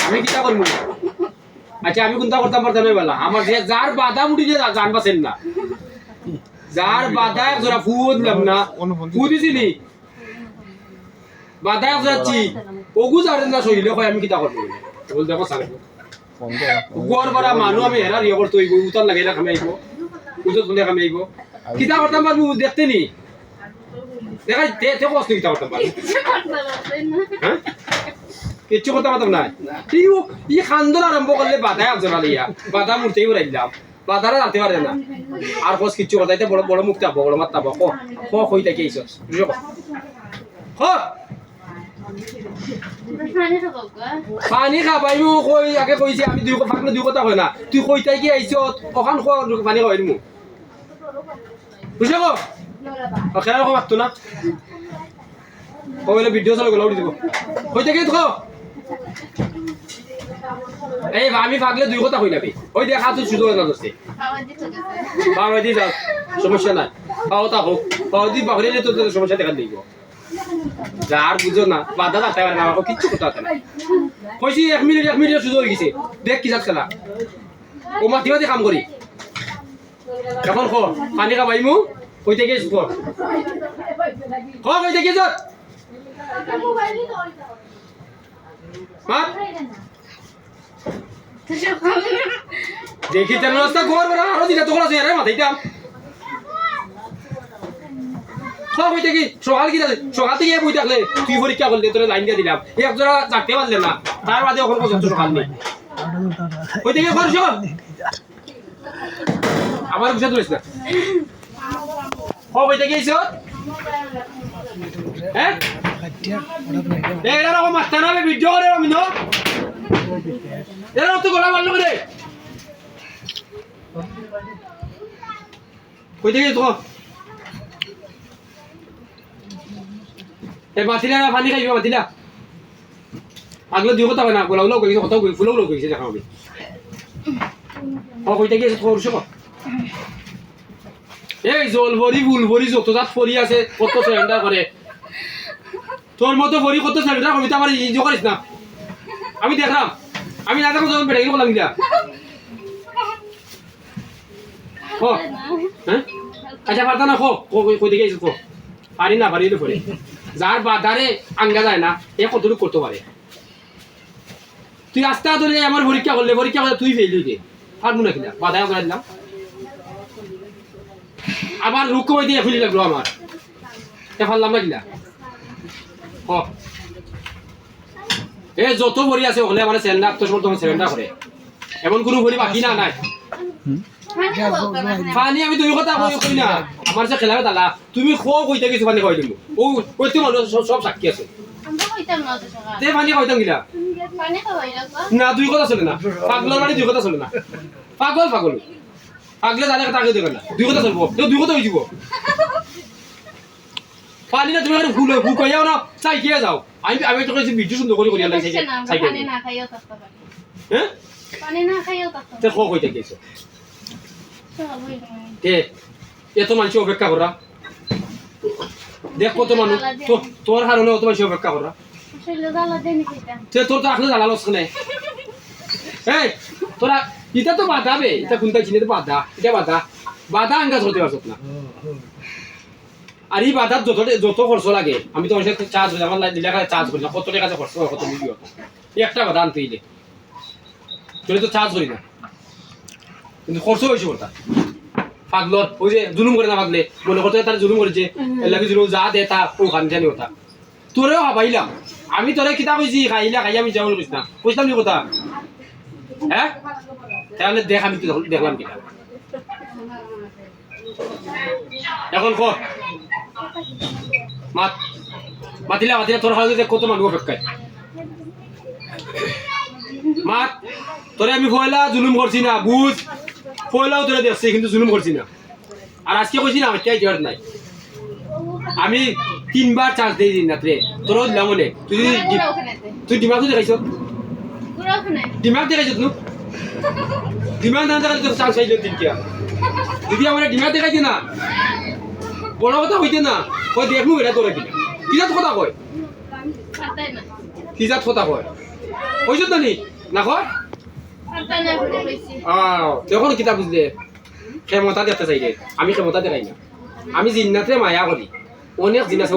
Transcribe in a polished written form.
আমি কিটা করবো আচ্ছা আমি কোনটা করতাম পারতাম না বলা আমার যে যার বাধা মুড়ি যে জানবাছেন না যার বাধা জোড়া ফুও দিলাম না ফু দিছিনি বাধা যাচ্ছি ওগু যারেন না সহিলে হয় আমি কিটা করবো বল দেখো স্যার গড় বড়া মানুষ আমি হেরা রিয়ে করতে হইব উতার লাগে না খামাইব উজত বলে খামাইব কিটা করতাম পারবো দেখতে নি দেখাই তে কষ্ট কিটা করতাম পারবো হ্যাঁ কিচ্ছু করতে পারতাম না ই খান্দন আরম্ভ করলে বাধায় আলোচনা লিয়া বাধা মূর্তি উড়াই দিলাম বাধারা জানতে পারে না আর কস কিচ্ছু কথা বড় বড় মুক্তি আবো বড় মাত্রা আবো কই থেকে এইস পানি খাবাই মো কই আগে কইছি আমি দুই ফাকলে দুই কথা কই না তুই কই তাই কি আইছ ওখান পানি খাওয়াই দিমু বুঝছো কো খেলা কো মারতো না কইলে ভিডিও চালু গলা উড়ি দিব কই থেকে তো এই আমি ফাকলে দুই কথা কই নাবি ওই দেখা তুই সুযোগ না দস্তে বাবা দি যাও সমস্যা নাই পাও তা হোক পাও দি বাহরে তো সমস্যা দেখা দিব যার বুঝো না বাধা যাতে পারে না আমাকে কিচ্ছু করতে পারে না কইছি 1 মিনিট সুযোগ হয়ে গেছে দেখ কি যাচ্ছে না ও মাটি মাটি কাম করি এখন খো পানি খাবাইমু কই থেকে এসব কই থেকে যত মাত দেখি তেন রাস্তা গোর বড় আরো দিটা তোলা আছে রে মাথাইটা কই থেকে সকাল কি সকাল থেকে বই থাকলে তুই পরীক্ষা করলে তোরে লাইন দিয়ে দিলাম এক জোড়া চারটে বাজলে না তার বাদে এখন পর্যন্ত সকাল নেই কই থেকে করছ আমার বুঝা ধরিস না কই থেকে এসো হ্যাঁ এরা রকম মাস্টার না ভিডিও করে আমি নো এরা তো গলা মারলো রে কই থেকে তো এ মাতিলা পানি খাইবা মাতিলা আগলে দুই কথা না গোলাও কইছে কথা কই ফুলাও কইছে দেখা আমি কই থেকে এসে করছ এই জল ভরি ফুল ভরি যত জাত ফরি আছে কত সেন্টার করে তোর মতো ভরি কত সেন্টার কবিতা আমার ইজ করিস না আমি দেখলাম আমি না দেখো যখন বেড়ে গেল বললাম গিয়া ও হ্যাঁ আচ্ছা পারতা না কই থেকে এসে পারি না পারি পরে যার বাধারে আঙ্গা যায় না এ কতটুকু করতে পারে তুই আস্তে ধরে আমার পরীক্ষা করলে তুই ফেল হইতে পারবো না কিনা বাধায় করে দিলাম আবার রুখ কমে দিয়ে খুলি লাগলো আমার এ পারলাম না কিনা এ যত ভরি আছে ওখানে আমার সেন্ডার তো তোমার সেন্ডার করে এমন কোনো ভরি বাকি না নাই পানি আমি দুই কথা কই না আমার যে খেলা দালা তুমি কইতে গেছো পানি কই দিমু ও কইতে মানুষ সব সাক্ষী আছে আমরা কইতাম না তো সকাল তে পানি কইতাম গিলা পানি খাওয়াই লাগবা না দুই কথা চলে না পাগলের বাড়ি দুই কথা চলে না পাগল পাগলে জানে কথা আগে দেবে না দুই কথা চলবো তো দুই কথা হই যাব পানি না তুমি ভুল কইয়াও না চাই গিয়ে যাও আমি তো কইছি ভিডিও সুন্দর করে করিয়া লাগছে চাই পানি না খাইও থাকতে পারি হ্যাঁ পানি না খাইও থাকতে তে কইতে গেছো এত মানুষ অপেক্ষা করা দেখ কত মানুষ তোর কারণে অত মানুষ অপেক্ষা করা তোর তো আসলে জ্বালালস নেই এই তোরা এটা তো বাধাবে এটা কোনটা চিনে তো বাধা আঙ্গাজ হতে পারছ না আর এই বাধার যত খরচ লাগে আমি তো চার্জ আমার চার্জ করি না কত টাকা খরচ কত মিলিয়ন একটা বাধা আনতে দিলে তোর তো চার্জ করি না কিন্তু খরচ হয়েছে ওটা পাগলর ওই যে জুলুম করে না পাগলে মনে করতে তার জুলুম করেছে এর লাগে জুলুম যা দে তা ও খান জানি ওটা তোরেও ভাবাইলাম আমি তোরে কিতা কইছি খাই আমি যাবো কইস না কইতাম নি কথা হ্যাঁ তাহলে দেখ আমি দেখলাম কিনা এখন কো মাতিলা তোর হাতে কত মানুষ অপেক্ষায় মাত তোরে আমি পয়লা জুলুম করছি না বুঝ পয়লাও তোরে দেখছি কিন্তু জুলুম করছি না আর আজকে কইছি না আমার চাই নাই আমি 3 বার চান্স দিয়ে দিন রাত্রে তোরও দিলাম বলে তুই ডিমাগ দেখাইছ ডিমাগ দেখাইছ তুই ডিমাগ না দেখাইছ তোর চান্স পাইল দিন কিয়া যদি আমার ডিমাগ দেখাইছে না বড় কথা হইতে না কই দেখমু এটা তোরে কিনা কিজাত কথা কয় কিজাত কথা কয় কইছো তো নি না কর পারতা না করে কইছি তখন কিতা বুঝলে ক্ষমতা দেখতে চাইলে আমি ক্ষমতা দেখাই না আমি জিন্নাতে মায়া করি অনেক জিনিস